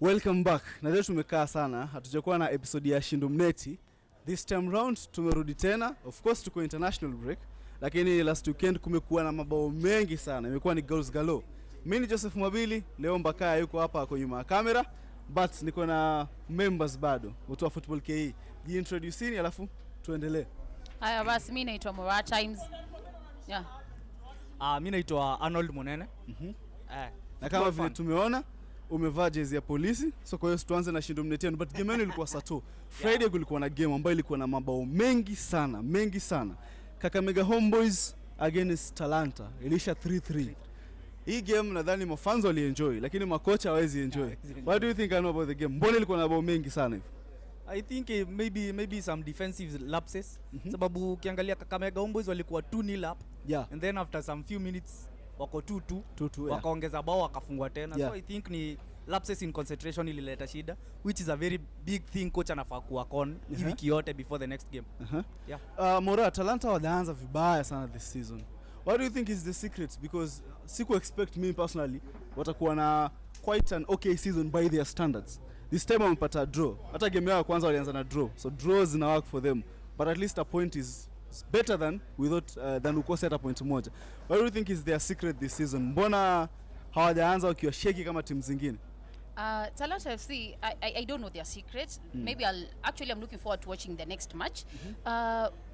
Welcome back. Na leo tumekaa sana, hatujakuwa na episode ya Shindu Muneti. This time round tumerudi tena. Of course tuko international break, lakini last weekend kumekuwa na mabao mengi sana. Imekuwa ni goals galore. Mimi ni Joseph Mwabili, leo Mbakaya yuko hapa kwa nyuma ya kamera, but niko na members bado. Watu wa Football KE. Jiintroduce ni alafu tuendelee. Haya basi, mimi naitwa Mora Times. Yeah. Mimi naitwa Arnold Munene. Na kama vile tumeona umevaa jezi ya polisi, so kwa hiyo tuanze na Shindu Muneti, but game yenu ilikuwa sato. Friday kulikuwa na game ambayo ilikuwa na mabao mengi sana. Kakamega Homeboys against Talanta ilisha 3-3. Hii game nadhani mafans walienjoy, lakini makocha hawezi enjoy. What do you think about the game? Mbona ilikuwa na mabao mengi sana hivi? I think maybe some defensive lapses. Sababu ukiangalia Kakamega Homeboys walikuwa 2-0 up. And then after some few minutes wako 2-2 wakaongeza bao wakafungwa tena. So I think ni lapses in concentration ilileta shida, which is a very big thing coach anafaa kuwork on wiki yote before the next game. Mora, Talanta walianza vibaya sana this season. What do you think is the secret? Because siku expect me personally watakuwa na quite an okay season by their standards. This time wamepata draw. Hata game yao kwanza walianza na draw. So draws zina work for them. But at least a point is better than than ukose hata point moja. What do you think is their secret this season? Mbona hawajaanza wakiwa shaky kama timu zingine? Talanta FC, I don't know their secret. Maybe I'm looking forward to watching the next match.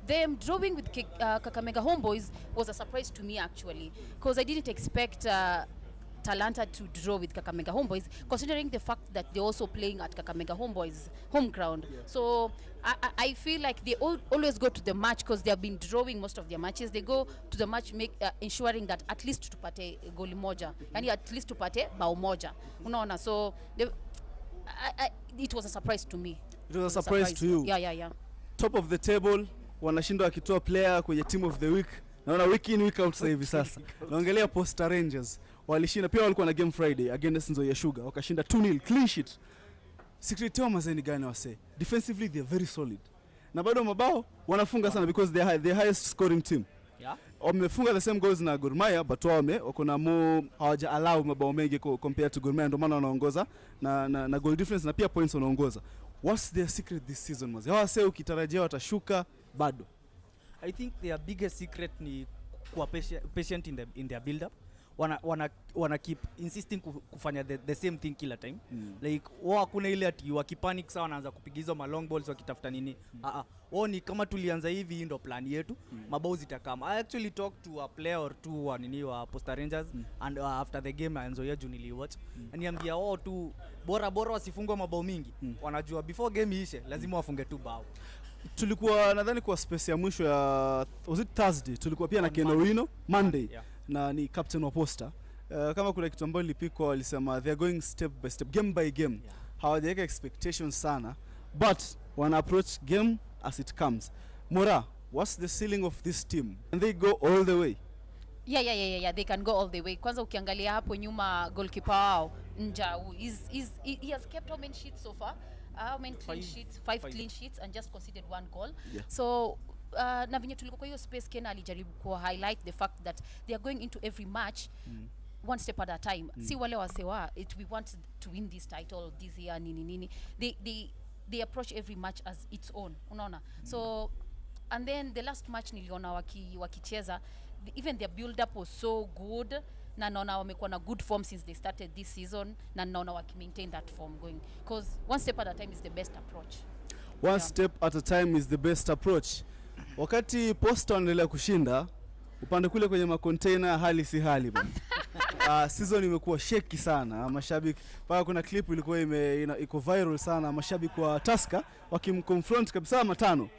Them drawing with Kakamega Homeboys was a surprise to me actually, because I didn't expect Talanta to draw with Kakamega Homeboys, considering the fact that they're also playing at Kakamega Homeboys home ground. So I feel like they always go to the match because they have been drawing most of their matches. They go to the match ensuring that at least tupate goli moja, yani at least tupate bao moja. Unaona, so it was a surprise to me. It was a surprise to you? Yeah. Top of the table, wanashinda wakitoa player kwenye team of the week. Naona week in week out sasa hivi sasa. Naongelea Posta Rangers. Walishinda pia, walikuwa na game Friday against Nzoia Sugar, wakashinda 2-0 clean sheet. Secret yao mazeni gani wase? Defensively they are very solid. Na bado mabao wanafunga sana because they are the highest scoring team. Wamefunga the same goals na Gor Mahia, but wako na hawaja allow mabao mengi compared to Gor Mahia, ndio maana wanaongoza na goal difference na pia points wanaongoza. What's their secret this season mazi? Hawa wase ukitarajia watashuka bado. I think their biggest secret ni kuwa patient in their build up. Wana keep insisting kufanya the same thing kila time. Like hakuna ile ati wakipanic sawa wanaanza kupiga hizo ma long balls wakitafuta nini. Ni kama tulianza hivi ndio plan yetu, mabao zitakama. I actually talked to a player or two wa Posta Rangers and after the game I enjoyed Junili watch. And niambia tu bora wasifungwe mabao mingi. Wanajua before game iishe lazima wafunge tu bao. Tulikuwa nadhani kwa space ya mwisho ya was it Thursday, tulikuwa pia na Kenowino Monday. Na ni captain wa Posta. Kama kuna kitu ambacho lipikwa walisema they are going step by step, game by game. Hawajaweka expectations sana, but wana approach game as it comes. Mora, what's the ceiling of this team? Can they go all the way? Yeah, they can go all the way. Kwanza ukiangalia hapo nyuma goalkeeper wao Njau he has kept how many sheets so far? How many clean sheets? Five clean sheets and just conceded 1 goal. So na vinyo tulikuwa kwa hiyo space, Kena alijaribu ku highlight the fact that they are going into every match one step at a time. Si wale wasewa we want to win this title this year nini. They approach every match as its own, unaona. So and then the last match niliona wakicheza, even their build up was so good, na naona wamekuwa na good form since they started this season, na naona maintain that form going, because one step at a time is the best approach. One step at a time is the best approach. Wakati Posta wanaendelea kushinda, upande kule kwenye macontainer hali si hali bana. Season imekuwa shaky sana. Mashabiki paka kuna clip ilikuwa iko viral sana, mashabiki wa Tusker wakimconfront kabisa matano.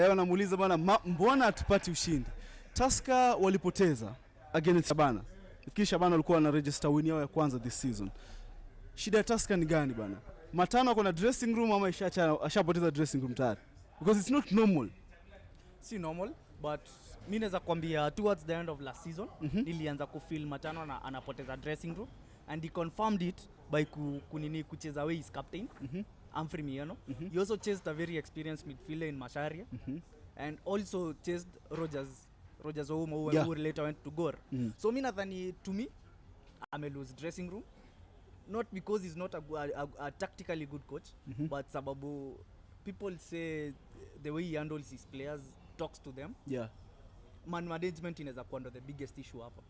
Wanamuuliza bana, mbona hatupati ushindi? Tusker walipoteza against Shabana. Kisha Shabana walikuwa na register win yao ya kwanza this season. Shida ya Tusker ni gani bana? Matano wako na dressing room ama ashapoteza dressing room tayari? Because it's not normal. Si normal, but mimi naweza kwambia towards the end of last season nilianza kufeel Matano na anapoteza dressing room, and he confirmed it by kucheza away his captain Humphrey Miano. He also chased a very experienced midfielder in Masharia and also chased Rogers who later went to Gor. So mimi nadhani to me ame lose dressing room not because he's not a tactically good coach, but sababu people say the way he handles his players, talks to them. Yeah. Man management inaweza kuwa ndo the biggest issue hapa.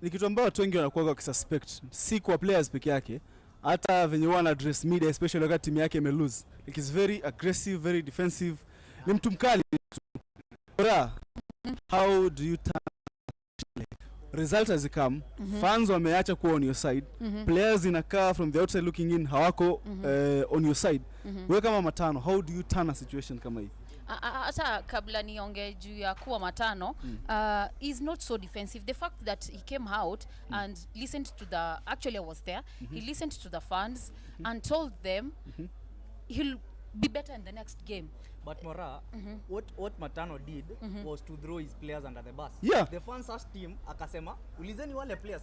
Ni kitu ambao watu wengi wanakuwa wakisuspect, si kwa players peke yake, hata venye wana address media, especially wakati timu yake ime lose. Like is very aggressive, very defensive. Ni mtu mkali. How do you turn result has come, fans wameacha kuwa on your side, players inakaa from the outside looking in hawako on your side. Wewe kama Matano, how do you turn a situation kama hii? Hata kabla niongee juu ya kuwa Matano, is not so defensive. The fact that he came out and listened to the, actually I was there, he listened to the fans and told them he'll be better in the next game. But Mora, what Matano did was to throw his players under the bus. Yeah. The fans asked him, akasema, ulizeni wale players.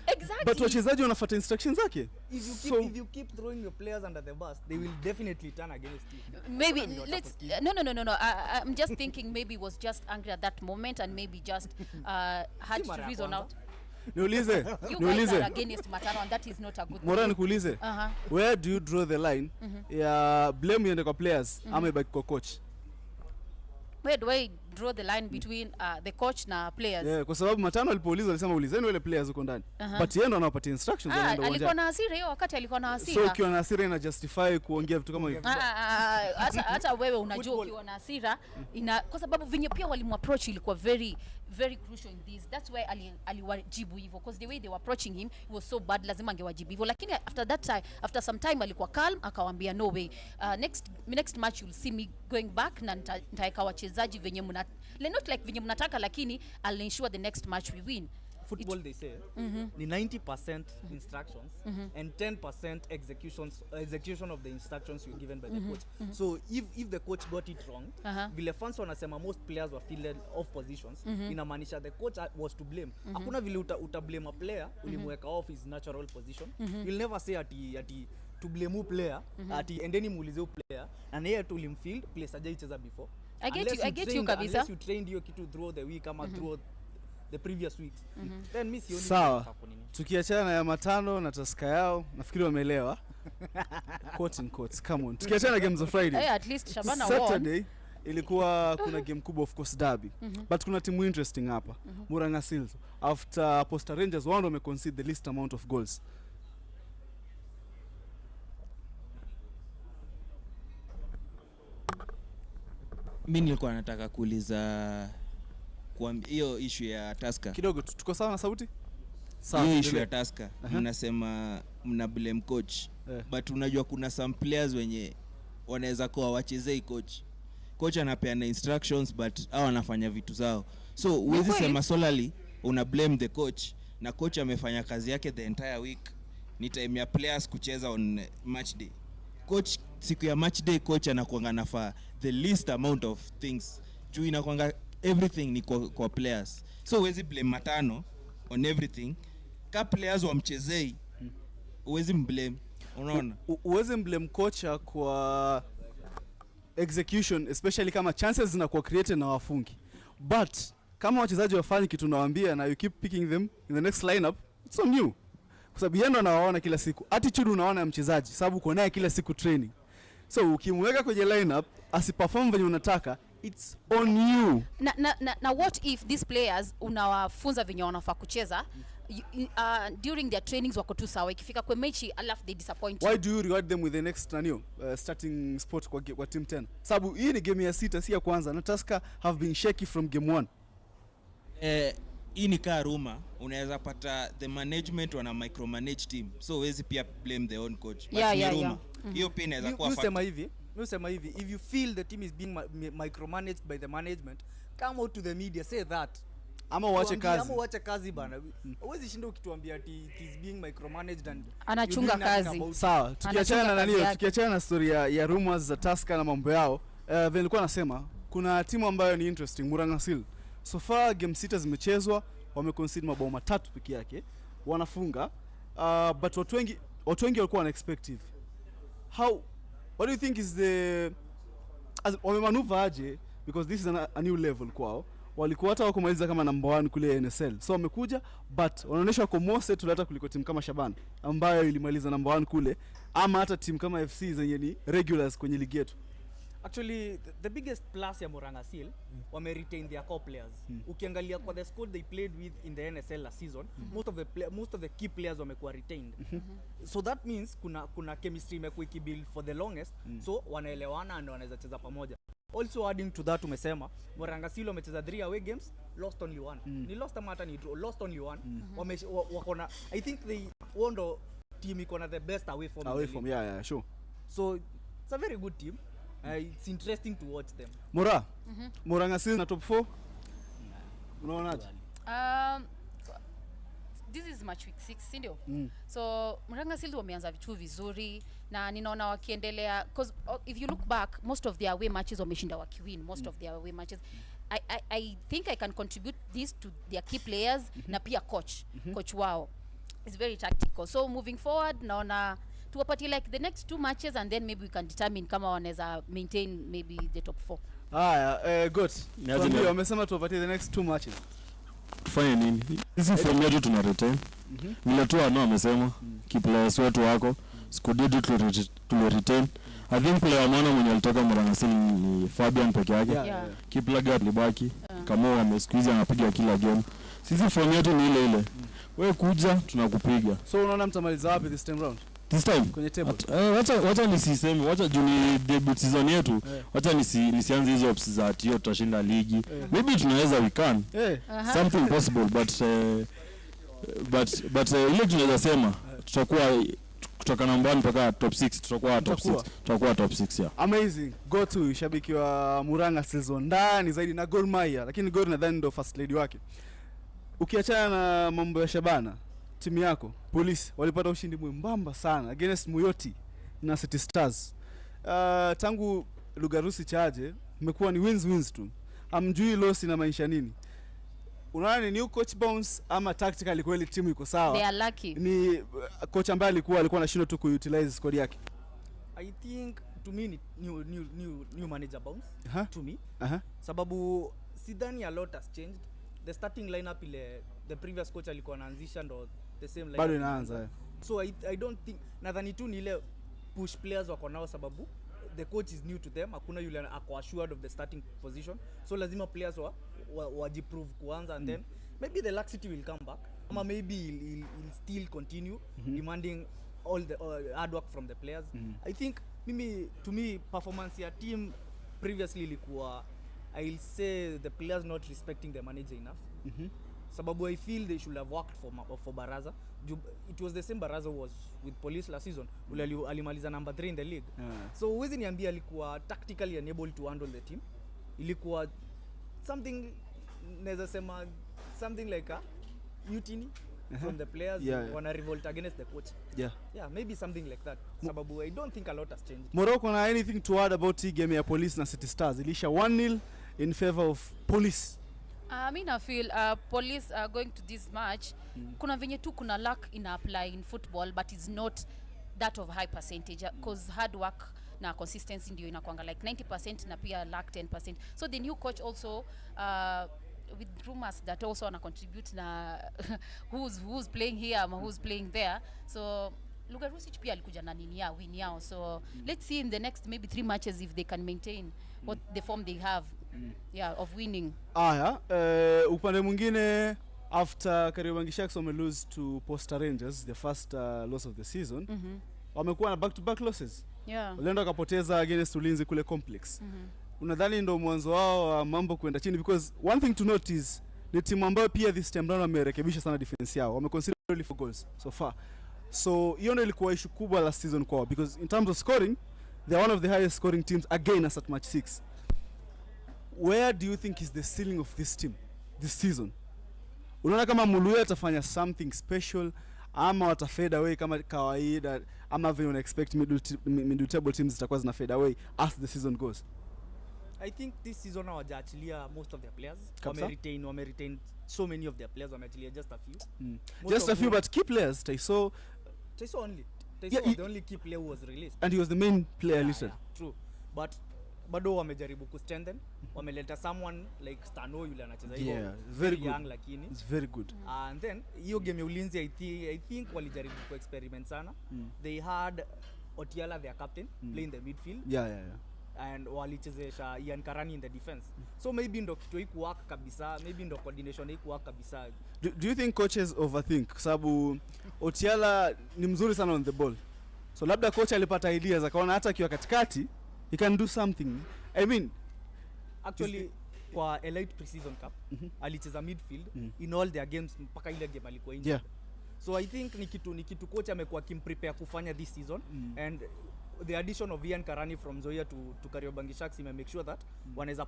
Exactly. But wachezaji wanafuata instructions zake. If you keep throwing your players under the bus, they will definitely turn against you. Maybe let's no. I'm just thinking maybe was just angry at that moment and maybe just had to reason out. Niulize. You guys are against Matano and that is not a good thing. Mora nikuulize. Where do you draw the line? Ya blame iende kwa players ama ibaki kwa coach? Where do I draw the line between the coach na players? Yeah, kwa sababu Matano alipoulizwa alisema ulizeni wale players uko ndani. But yeye ndo anawapatia instructions wanaenda uwanjani. Alikuwa na hasira hiyo wakati alikuwa na hasira. So ukiwa na hasira ina justify kuongea vitu kama hivyo. Hata wewe unajua ukiwa na hasira kwa sababu vinyo pia walimu approach ilikuwa very crucial in this. That's why aliwajibu hivyo, because the way they were approaching him it was so bad, lazima angewajibu hivyo. Lakini after some time alikuwa calm, akawaambia no way, next match you'll see me going back na nitaeka wachezaji venye not like venye mnataka, lakini I'll ensure the next match we win. Football they say ni 90% instructions and 10% execution of the instructions you're given by the coach. So if the coach got it wrong, vile fans wanasema most players were fielded off positions, inamaanisha the coach was to blame. Hakuna vile blame a player ulimweka off his natural position. You'll never say ati to blame a player ati endeni muulize u player na yeye tu limfield place hajaicheza before. I get you kabisa. Unless you trained hiyo kitu through the week ama through the previous weeks. Then miss you only. Sawa. Tukiachana na ya Matano na Taska yao, nafikiri wameelewa. Quotes and quotes. Come on. Tukiachana na games of Friday. Hey, at least Shabana Saturday ilikuwa kuna game kubwa, of course derby. But kuna timu interesting hapa. Murang'a Seals after Posta Rangers wao wame concede the least amount of goals. Mimi nilikuwa nataka kuuliza hiyo issue ya Taska. Kidogo tuko sawa na sauti? Sawa. Hiyo issue ya Taska, mnasema mna blame coach. But unajua kuna some players wenye wanaweza kuwa wachezei coach. Coach anapeana instructions but hao wanafanya vitu zao. So huwezi sema solely una blame the coach na coach amefanya kazi yake the entire week. Ni time ya players kucheza on match day. Coach siku ya match day coach anakuanga nafaa the least amount of things. Juu inakuanga everything ni kwa players. So huwezi blame Matano on everything. Ka players wamchezei huwezi mblame. Unaona? Huwezi blame coach kwa execution, especially kama chances zinakuwa created na wafungi. But kama wachezaji wafanye kitu nawaambia na you keep picking them in the next lineup, it's on you. Kwa sababu yeye ndo anawaona kila siku. Attitude unaona ya mchezaji sababu uko naye kila siku training. So ukimweka kwenye lineup asiperform venye unataka, it's on you. Na what if these players unawafunza venye wanafaa kucheza during their trainings wako tu sawa, ikifika kwa mechi alafu they disappoint. Why do you reward them with the next starting spot kwa team 10? Sababu hii ni game ya 6 si ya kwanza na Tusker have been shaky from game 1. Hii ni kaa Ruma, unaweza pata the management wana micromanage team. So huwezi pia blame the own coach. But Ruma, hiyo pia inaweza kuwa factor. Usema hivi, if you feel the team is being micromanaged by the management, come out to the media, say that. Ama uache kazi bana. Huwezi shinda ukituambia ati it is being micromanaged and anachunga kazi. Sawa, tukiachana na story ya rumors za Tusker na mambo yao, vile nilikuwa nasema kuna timu ambayo ni interesting, Murang'a Seals. So far game 6 zimechezwa, wameconcede mabao 3 pekee yake. Wanafunga but watu wengi walikuwa wana expect hivi. What do you think is the wame maneuver aje, because this is a new level kwao. walikuwa hata wakumaliza kama number 1 kule NSL, so wamekuja but wanaonyesha wako more settled hata kuliko timu kama Shaban ambayo ilimaliza number 1 kule, ama hata timu kama FC zenye ni regulars kwenye ligi yetu. Actually the biggest plus ya Murang'a Seal wame retain their core players. Ukiangalia kwa the squad they played with in the NSL last season, most of the key players wamekuwa retained. So that means kuna chemistry imekuwa ikibuild for the longest, so wanaelewana and wanaweza cheza pamoja. Also adding to that, umesema Murang'a Seal wamecheza 3 away games, lost only 1. Ni lost ama hata ni draw, lost only 1. Wakona, I think they won team iko na the best away form. Yeah, sure. So it's a very good team. It's interesting to watch them. Murang'a Seal na top 4. Unaonaje? This is match week 6, si ndio? So Murang'a Seal wameanza vitu vizuri na ninaona wakiendelea, because if you look back most of their away matches wameshinda wakiwin most of their away matches. I think I can contribute this to their key players na pia coach wao is very tactical. So moving forward naona tuwapatie like the next 2 matches and then maybe we can determine kama wanaweza maintain maybe the top 4. Haya, good. Ndio wamesema tuwapatie the next 2 matches. Tufanye nini? Hizi form yetu tuna retain. Vile tu anao amesema key players wetu wako. Squad yetu tu retain. I think player maana mwenye alitoka Murang'a Seal ni Fabian peke yake. Key player libaki. Kama amesqueeze anapiga kila game. Sisi form yetu ni ile. Wewe kuja tunakupiga. So unaona mtamaliza wapi this time round? This time kwenye table. Wacha nisiseme, wacha juni debut season yetu. Wacha nisianze hizo ops za ati tutashinda ligi. Maybe tunaweza we can. Something possible but ile tunaweza sema tutakuwa kutoka namba 1 mpaka top 6 tutakuwa top 6 yeah. Amazing. Go to shabiki wa Murang'a season ndani zaidi na Gor Mahia, lakini Gor nadhani ndo first lady wake. Ukiachana na mambo ya Shabana, timu yako Police walipata ushindi mwembamba sana against Muyoti na City Stars. Tangu Lugarusi chaje imekuwa ni wins tu. Hamjui loss ina maanisha nini? Unaona ni new coach bounce ama tactically kweli timu iko sawa? They are lucky. Ni coach ambaye alikuwa anashindwa tu kuutilize squad yake. I think to me new manager bounce to me. Sababu sidhani a lot has changed. The starting lineup ile the previous coach alikuwa anaanzisha ndo the same lineup. Bado inaanza. So I don't think nadhani tu ni ile push players wako nao sababu the coach is new to them, hakuna yule ako assured of the starting position, so lazima players wajiprove kuanza and then maybe the laxity will come back ama maybe he'll still continue demanding all the hard work from the players. I think to me performance ya team previously ilikuwa, I'll say the players not respecting the manager enough. Sababu I feel they should have worked for Baraza. It was the same Baraza was with Police last season. Alimaliza number 3 in the league. So huwezi niambia alikuwa tactically unable to handle the team. Ilikuwa something naweza sema something like a mutiny from the players wana revolt against the coach. Maybe something like that. Sababu I don't think a lot has changed. Morocco na anything to add about the game ya Police na City Stars? Ilisha 1-0 in favor of Police. I feel Police are going to this match. Kuna venye tu kuna luck ina apply in football, but it's not that of high percentage because hard work na consistency ndio inakuanga like 90% na pia luck 10%. So the new coach also with rumors that also ana contribute na who's playing here ama who's playing there. So Lugarusic pia alikuja na nini ya win yao. So let's see in the next maybe 3 matches if they can maintain what the form they have of winning. Upande mwingine after Kariobangi Sharks wame lose to Posta Rangers, the first loss of the season. Wamekuwa na back-to-back losses. Walienda kapoteza against Ulinzi kule complex. Unadhani ndo mwanzo wao mambo kwenda chini? Because one thing to note is the team ambayo pia this time round wamerekebisha sana defense yao. Wame conceded only 4 goals so far. So hiyo ndio ilikuwa issue kubwa last season kwao, because in terms of scoring they are one of the highest scoring teams again as at match 6. Where do you think is the ceiling of this team this season? Unaona kama Muluya atafanya something special ama wata fade away kama kawaida, ama vile una expect middle table teams zitakuwa zina fade away as the season goes? I think this season hawajaachilia most of their players. Wame retain so many of their players, wameachilia just a few. Just a few, but key players. Taiso only. Taiso was the only key player who was released. And he was the main player listed. True. But bado wamejaribu kustrengthen, wameleta someone like Stano yule anacheza hivyo. Yeah, very good. Young lakini. It's very good. And then hiyo game ya ulinzi I think walijaribu ku experiment sana. They had Otiala their captain play in the midfield. Yeah. And walichezesha Ian Karani in the defense. So maybe ndo kitu ikuwaka kabisa, maybe ndo coordination ikuwaka kabisa. Do you think coaches overthink? Kwa sababu Otiala ni mzuri sana on the ball. So labda coach alipata ideas akaona hata akiwa katikati he can do something. I mean, actually kwa Elite Preseason Cup alicheza midfield in all their games mpaka ile game alikuwa injured. Yeah. So I think ni kitu coach amekuwa kimprepare kufanya this season and the addition of Ian Karani from Zoya to Kariobangi Sharks make sure that wanaweza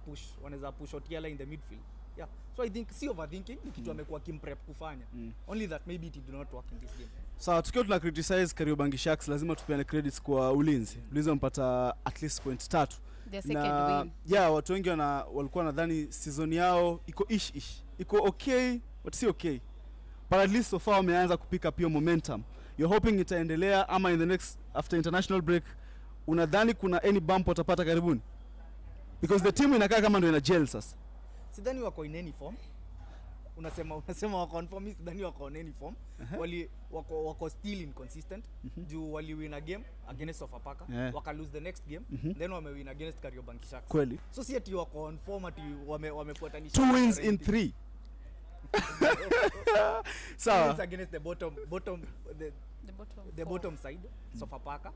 push Otiala in the midfield. Yeah. So I think si overthinking ni kitu amekuwa kimprep kufanya. Only that maybe it did not work in this game. Sawa, tukiwa tuna criticize Kariobangi Sharks lazima tupeane credits kwa ulinzi. Ulinzi wamepata at least point 3. The second win. Yeah, watu wengi walikuwa nadhani season yao iko ish. Iko okay, but si okay. But at least so far wameanza kupick up your momentum. You're hoping itaendelea ama in the next after international break unadhani kuna any bump watapata karibuni? Because the team inakaa kama ndio ina gel sasa. Sidhani wako in any form. Unasema wako on form, sidhani wako on any form. Wako still inconsistent. Juu wali win a game against Sofapaka, waka lose the next game, then wame win against Kariobangi Sharks. Kweli. So si ati wako on form ati wamefuatanisha 2 wins in 3. Sawa. Against the bottom The bottom side, Sofapaka.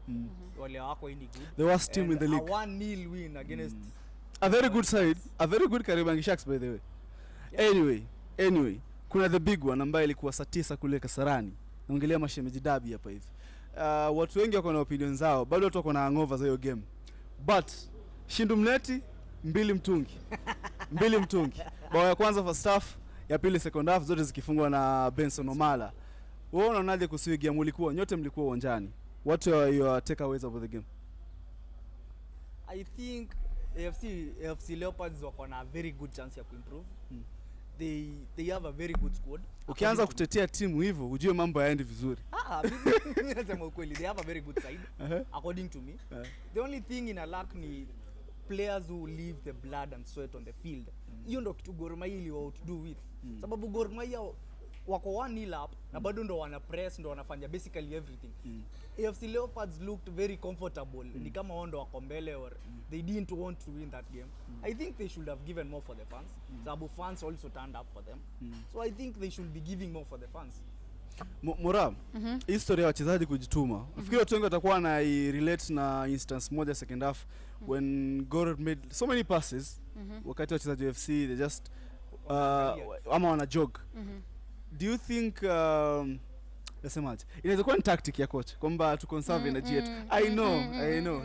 Wale wako any good. The worst team in the league. A 1-0 win against a very good side, a very good Kariobangi Sharks by the way. Yeah. Anyway, kuna the big one ambayo ilikuwa saa 9 kule Kasarani. Naongelea mashemeji derby hapa hivi. Watu wengi wako na opinion zao, bado watu wako na hangover za hiyo game. But Shindu Muneti 2 mtungi. 2 mtungi. Bao ya kwanza first half, ya pili second half zote zikifungwa na Benson Omala. Wewe unaonaje kuhusu game? Nyote mlikuwa uwanjani. What are your takeaways about the game? I think AFC Leopards wako na very good chance ya kuimprove. They have a very good squad. Ukianza kutetea timu hivyo, ujue mambo yaendi vizuri. Mimi nasema ukweli, they have a very good side according to me. The only thing in a lack ni players who leave the blood and sweat on the field. Hiyo ndo kitu Gor Mahia iliwa to do with. Sababu Gor Mahia wako 1-0 up na bado ndo wana press, ndo wanafanya basically everything. AFC Leopards looked very comfortable. Ni kama wao ndo wako mbele or they didn't want to win that game. I think they should have given more for the fans. Sababu fans also turned up for them. So I think they should be giving more for the fans. Mora, history ya wachezaji kujituma. Nafikiri watu wengi watakuwa na relate na instance moja second half when Gor made so many passes. Wakati wachezaji wa FC they just ama wana jog. Do you think nasemaje? Inaweza kuwa ni tactic ya coach kwamba to conserve energy yetu. I know.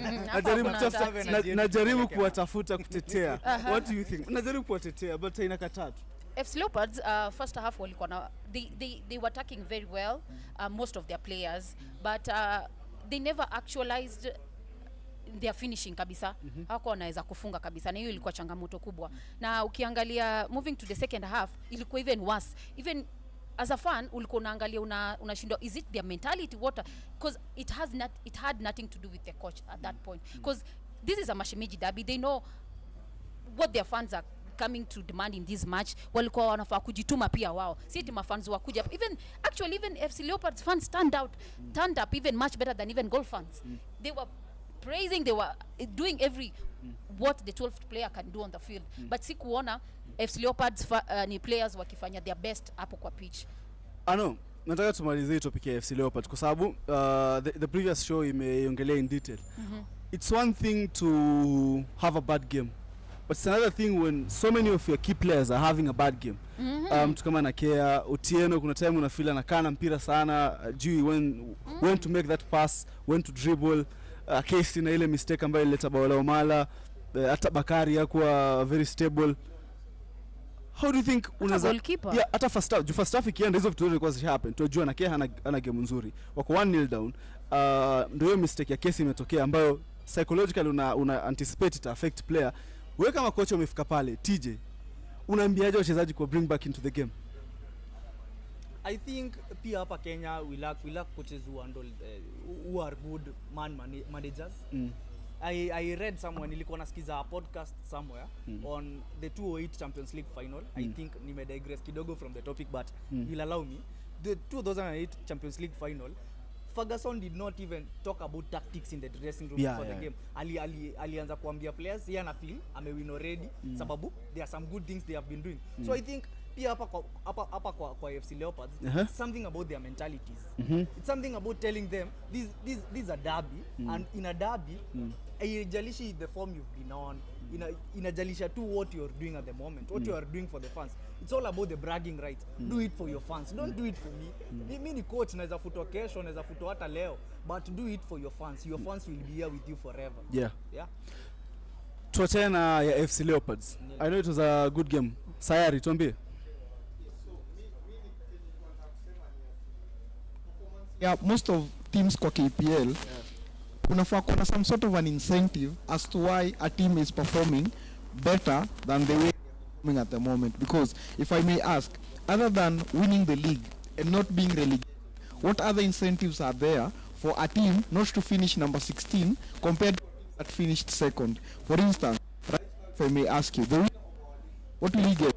Najaribu kuwatafuta kutetea. What do you think? Najaribu kuwatetea but inakataa tu. FC Leopards first half walikuwa na they were attacking very well, most of their players, but they never actualized their finishing kabisa. Hawako wanaweza kufunga kabisa, na hiyo ilikuwa changamoto kubwa. Na ukiangalia moving to the second half ilikuwa even worse. Even as a fan ulikuwa unaangalia unashindwa, is it their mentality, what? Because it had nothing to do with the coach at that point, because this is a mashemeji derby. They know what their fans are coming to demand in this match. Walikuwa wanafaa kujituma pia wao, si eti mafans wakuja. Even FC Leopards fans turned up even much better than even Gol fans. They were praising, they were doing what the 12th player can do on the field. But si kuona FC Leopards ni players wakifanya their best hapo kwa pitch. Nataka tumalizie topic ya FC Leopards kwa sababu the previous show imeongelea in detail. It's one thing to have a bad game, but it's another thing when so many of your key players are having a bad game. Mtu kama Nakea, Otieno, kuna time unafeel anakana mpira sana, juu when to make that pass, when to dribble. Case na ile mistake ambayo ileta bao la Omala, hata Bakari hakuwa very stable. How do you think unaweza hata first half ikienda hizo vitu zilikuwa happen, tunajua Nakea ana game nzuri, wako 1-0 down, ndio hiyo mistake ya Case imetokea ambayo psychologically una anticipate ita affect player. Wewe kama coach umefika pale TJ, unaambiaje wachezaji ku bring back into the game? I think pia hapa Kenya we lack coaches who handle who are good managers. I read somewhere, nilikuwa nasikiza a podcast somewhere on the 208 Champions League final. I think nimedigress kidogo from the topic, but you'll allow me. The 2008 Champions League final, Ferguson did not even talk about tactics in the dressing room before the game. Alianza kuambia players yeye ana feel amewin already sababu there are some good things they have been doing. So I think pia hapa kwa AFC Leopards, it's something about their mentalities. It's something about telling them this a derby, and in a derby haijalishi the form you've been on, inajalisha tu what you're doing at the moment, what you are doing for the fans. It's all about the bragging rights. Do it for your fans, don't do it for me. Mimi ni coach, naweza futwa kesho, naweza futwa hata leo, but do it for your fans. Your fans will be here with you forever. Yeah. Tuachane na ya FC Leopards. I know it was a good game. Sayari, tuambie. Yeah, most of teams kwa KPL kuna some sort of an incentive as to why a team is performing better than the way they're performing at the moment. Because if I may ask, other than winning the league and not being relegated, what other incentives are there for a team not to finish number 16 compared to that finished second? For instance, if I may ask you, what will he get?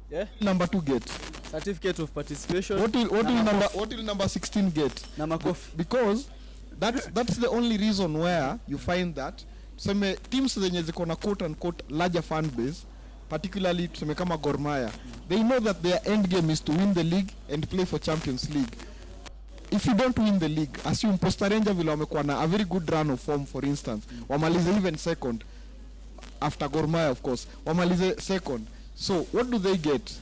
Yeah. Number 2 get Certificate of participation. What will number 16 get? Because that's the only reason where you find that some teams zenye ziko na quote unquote larger fan base, particularly tuseme kama Gor Mahia, they know that their end game is to win the league and play for Champions League. If you don't win the league, assume Posta Ranger vile wamekuwa na a very good run of form, for instance, wamalize even second after Gor Mahia, of course, wamalize second. So what do they get?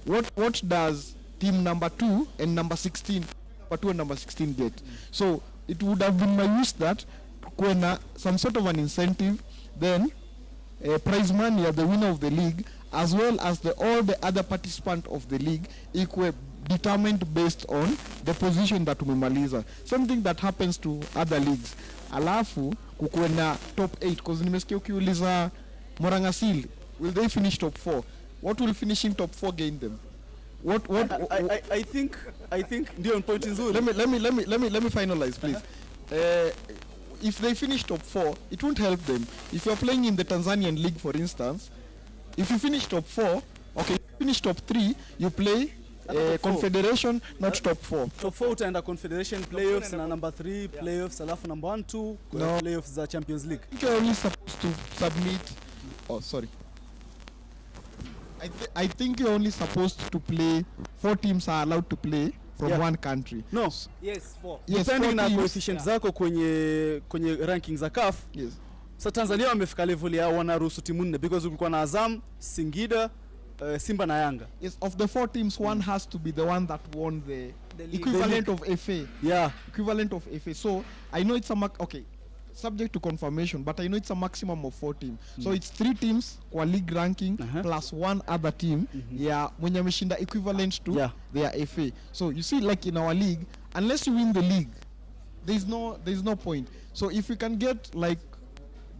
What does team number 2 and number 16, number 2 and number 16 get? So it would have been my wish that when some sort of an incentive, then prize money at the winner of the league, as well as all the other participants of the league, equal determined based on the position that umemaliza. Something that happens to other leagues. Alafu kukuwe na top 8, because nimesikia ukiuliza Morangasil, will they finish top 4? What will finishing top 4 gain them? I think ndio on point nzuri. Let me finalize, please. If they finish top 4, it won't help them. If you are playing in the Tanzanian league, for instance, if you finish top 4, okay, finish top 3, you play confederation, not top 4. Top 4 utaenda confederation playoffs na number 3 playoffs, alafu number 1 2 kwa playoffs za Champions League. You're only supposed to submit. Oh, sorry. I think you're only supposed to play 4 teams are allowed to play from one country. No. Yes, 4. Yes, depending na coefficient zako kwenye rankings za CAF. Yes. So Tanzania wamefika level ya wanaruhusu timu 4 because kulikuwa na Azam, Singida, Simba na Yanga. Yes, of the 4 teams, one has to be the one that won the equivalent of FA. Yeah. Equivalent of FA. So I know it's okay. Subject to confirmation, but I know it's a maximum of 4 teams. So it's 3 teams kwa league ranking plus 1 other team mwenye ameshinda equivalent to their FA. So you see, like in our league, unless you win the league, there's no point. So if you can get like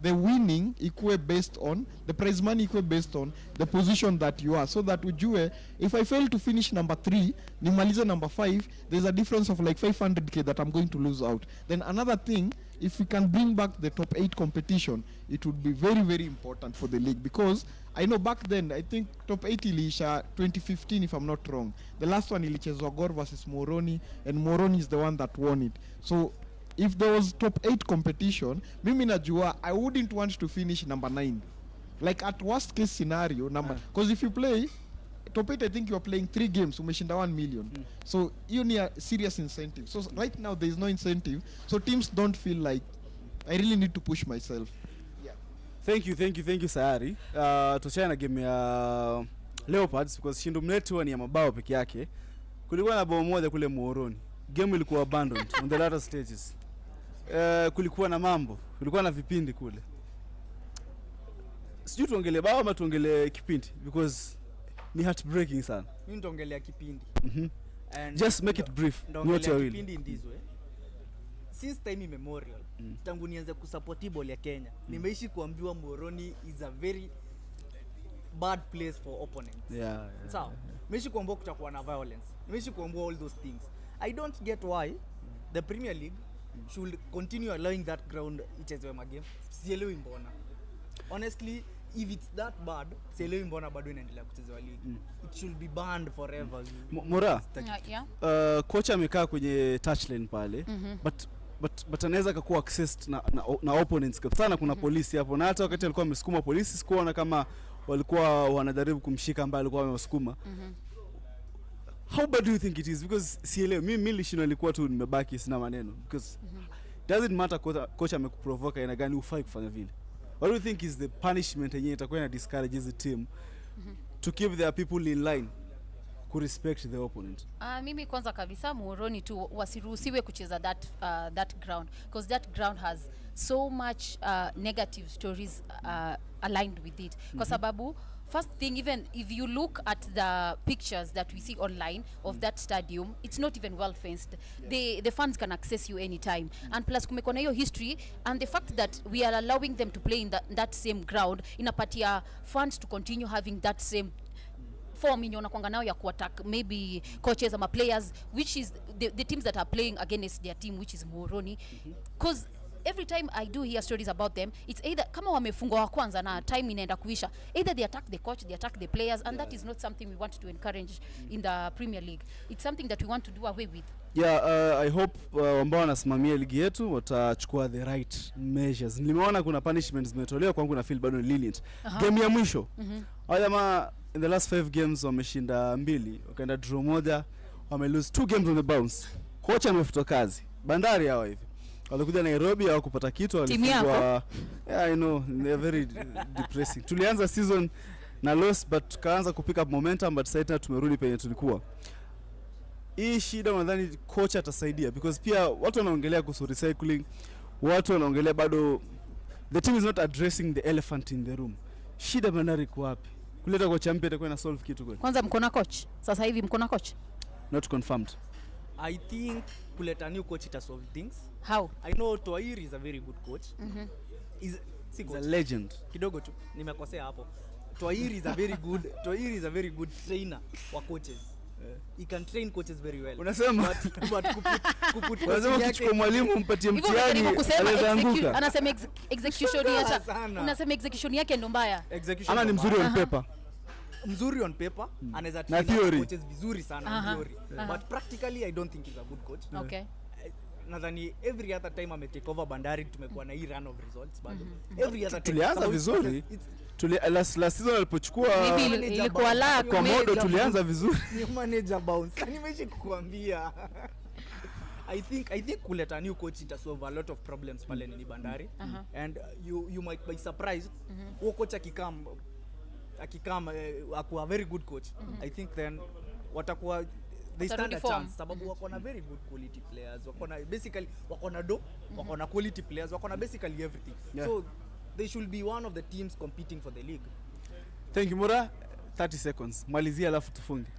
the winning equal based on the prize money equal based on the position that you are, so that ujue if I fail to finish number 3 nimalize number 5, there's a difference of like 500k that I'm going to lose out. Then another thing, if we can bring back the top 8 competition, it would be very, very important for the league, because I know back then, I think top 8 iliisha 2015 if I'm not wrong. The last one ilichezwa Gor versus Moroni, and Moroni is the one that won it. So if there was top 8 competition, mimi najua I wouldn't want to finish number 9. Like at worst case scenario, because if you play top 8, I think you're playing 3 games, umeshinda 1 million. So you need a serious incentive. So right now there is no incentive, so teams don't feel like I really need to push myself. Yeah. Thank you Sayari. Tuchana game ya Leopards because Shindu Muneti ni ya mabao peke yake. Kulikuwa na bao moja kule Muhoroni. Game ilikuwa abandoned on the latter stages. Kulikuwa na mambo, kulikuwa na vipindi kule. Sijui tuongelee bao ama tuongelee kipindi because ni heartbreaking sana. Mimi nitaongelea kipindi. Just make it brief. What you will. Kipindi ndizo since time immemorial, tangu nianze kusupport ball ya Kenya, nimeishi kuambiwa Muhoroni is a very bad place for opponents. Sawa. Nimeishi kuambiwa kutakuwa na violence. Nimeishi kuambiwa all those things. I don't get why the Premier League should continue allowing that ground ichezwe magame. Sielewi mbona. Honestly, if it's that bad, sielewi mbona bado inaendelea kuchezwa league. It should be banned forever. Mora, Yeah. Kocha amekaa kwenye touchline pale, but anaweza kuwa accessed na opponents sana. Kuna polisi hapo, na hata wakati alikuwa amesukuma polisi sikuona kama walikuwa wanajaribu kumshika ambaye alikuwa amesukuma. How bad do you think it is? Because sielewi mimi lishinda nilikuwa tu nimebaki sina maneno, because doesn't matter kocha amekuprovoke ina gani ufai kufanya vile. What do you think is the punishment yenyewe itakuwa ina discourage the team to keep their people in line ku respect the opponent? Mimi kwanza kabisa Muhoroni tu wasiruhusiwe kucheza that ground, because that ground has so much negative stories aligned with it. Kwa sababu first thing, even if you look at the pictures that we see online of that stadium, it's not even well fenced. The fans can access you anytime. And plus kumekuwa na hiyo history, and the fact that we are allowing them to play in that same ground inapatia fans to continue having that same form in unakwanga nao ya kuattack maybe coaches ama players, which is the teams that are playing against their team, which is Muhoroni. Because every time I do hear stories about them, it's either kama wamefungwa wa kwanza na time inaenda kuisha, either they attack the coach, they attack the players, and that is not something we want to encourage in the Premier League. It's something that we want to do away with. Yeah, I hope ambao wanasimamia ligi yetu watachukua the right measures. Nimeona kuna punishments zimetolewa, kwangu na feel bado lenient. Game ya mwisho, wale in the last 5 games wameshinda 2, wakaenda draw moja, wame lose 2 games on the bounce. Kocha amefuta kazi. Bandari hao hivi walikuja Nairobi hawakupata kitu, walifungwa. Yeah, I know, they're very depressing. Tulianza season na loss, but tukaanza kupick up momentum, but sasa tumerudi penye tulikuwa. Hii shida nadhani kocha atasaidia, because pia watu wanaongelea kuhusu recycling, watu wanaongelea bado the team is not addressing the elephant in the room. Shida Bandari iko wapi? Kuleta kocha mpya itakuwa na solve kitu kweli? Kwanza mkona coach. Sasa hivi mkona coach? Not confirmed. I think kuleta new coach ita solve things. How? I know Twairi is a very good coach. He's a legend. Kidogo tu nimekosea hapo. Twairi is a very good trainer wa coaches. He can train coaches very well. Unasema but kuput unasema kichukua mwalimu mpatie mtihani anaweza anguka. Anasema execution yake. Unasema execution yake ndo mbaya. Ama ni mzuri on paper. Mzuri on paper, anaweza train coaches vizuri sana on theory. But practically I don't think he's a good coach. Okay. Nadhani every other time ame take over Bandari tumekuwa na hii run of results bado. Every other time tulianza vizuri. Last season alipochukua ilikuwa la kwa modo tulianza vizuri. Ni manager bounce. Nimeshi kukuambia. I think kuleta new coach ita solve a lot of problems pale ni Bandari. And you might be surprised. Huo coach akikam akuwa very good coach. I think then watakuwa they stand a chance sababu wako na very good quality players, wako na basically wako na quality players, wako na basically everything. So they should be one of the teams competing for the league. Thank you Mura. 30 seconds. Malizia alafu tufunge.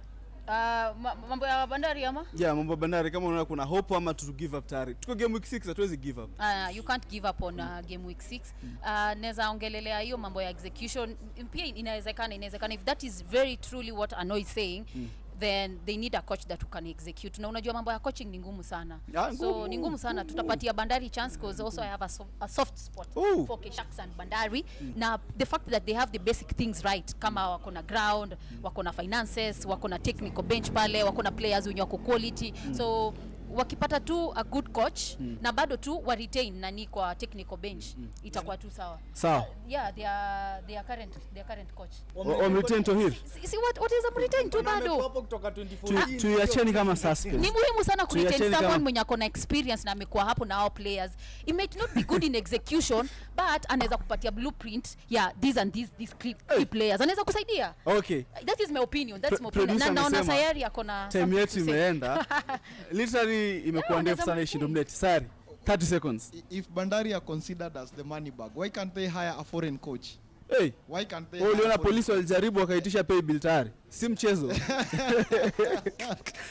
Mambo ya Bandari ama? Yeah, mambo ya Bandari kama unaona kuna hope ama to give up tayari. Tuko game week 6 hatuwezi give up. You can't give up on game week 6. Naweza ongelelea hiyo mambo ya execution. Pia inawezekana if that is very truly what Ano is saying. Then they need a coach that can execute. Na unajua mambo ya coaching ni ngumu sana. So ni ngumu sana. Tutapatia Bandari chance because also I have a soft spot for Sharks and Bandari. Na the fact that they have the basic things right, kama wako na ground, wako na finances, wako na technical bench pale, wako na players wenye wako quality. So wakipata tu a good coach na bado tu wa retain nani kwa technical bench itakuwa tu sawa. Sawa. Yeah, their current coach. Retain to here. See what is a retain tu bado. Kutoka 2014. Tuiacheni kama suspense. Ni muhimu sana ku retain someone mwenye akona experience na amekuwa hapo na hao players. It might not be good in execution but anaweza kupatia blueprint these and these key players. Anaweza kusaidia. Okay. That is my opinion. That's my opinion. Na naona sayari akona time yetu imeenda. Literally imekuwa ndefu sana Shindu Muneti. Sorry. 30 seconds. If Bandari are considered as the money bag, why can't they hire a foreign coach? Hey. Why can't they? Uliona polisi walijaribu wakaitisha pay bill tayari. Si mchezo.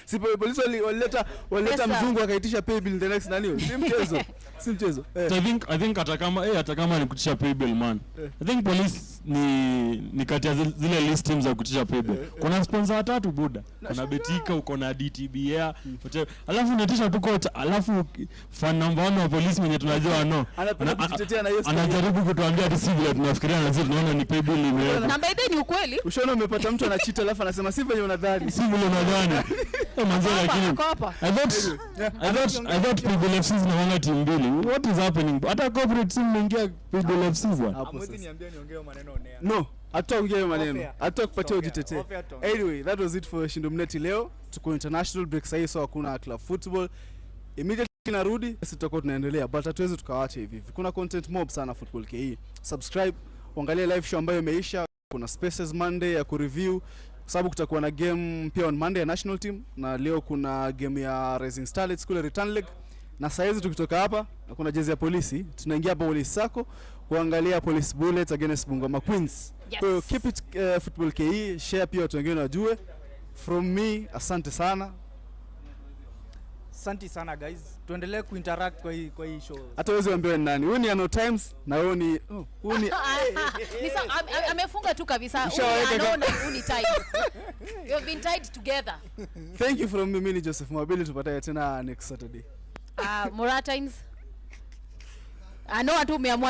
Si polisi walileta mzungu akaitisha pay bill the next nani? Si mchezo. Si mchezo. I think hata kama ni kutisha pay bill man. I think police ni kati ya zile list teams za kutisha pay bill. Kuna sponsor watatu buda. Kuna Betika, uko na DTBA, alafu unatisha tu coach, alafu fan number 1 wa police mwenye tunajua no. Anajitetea na hiyo story. Anajaribu kutuambia ati vile tunafikiria na sisi tunaona ni pay bill imeweka. Na by the way ni ukweli. Ushaona umepata mtu anachita alafu anasema si venye unadhani. Si vile unadhani. Manze lakini I thought PBL FC zinaona timu mbili. What is happening? Hata corporate team inaingia PBL FC bwana. Hamwezi niambia niongee maneno onea. No, hataongea maneno. Hata kupatia ujitetee. Anyway, that was it for Shindu Muneti leo. Tuko international break sasa, so hakuna club football. Immediately narudi sisi tutakuwa tunaendelea, but hatuwezi tukawaacha hivi. Kuna content mob sana football KE. Subscribe, angalia live show ambayo imeisha. Kuna Spaces Monday ya kureview, sababu kutakuwa na game pia on Monday ya national team, na leo kuna game ya Rising Starlets kule return leg. Na saa hizi tukitoka hapa kuna jezi ya polisi, tunaingia hapa Police Sacco kuangalia Police Bullets against Bungoma Queens. Yes. So keep it football KE, share pia watu wengine wajue. From me, asante sana. Asante sana guys. Tuendelee kuinteract kwa hii show. Hata wewe uambiwe ni nani? Wewe ni Ano Times na wewe ni amefunga tu kabisa. Uni tied. You have been tied together. Thank you from me, mini Joseph Mwabili, tupatane tena next Saturday. Mora Times. Ano watu umeamua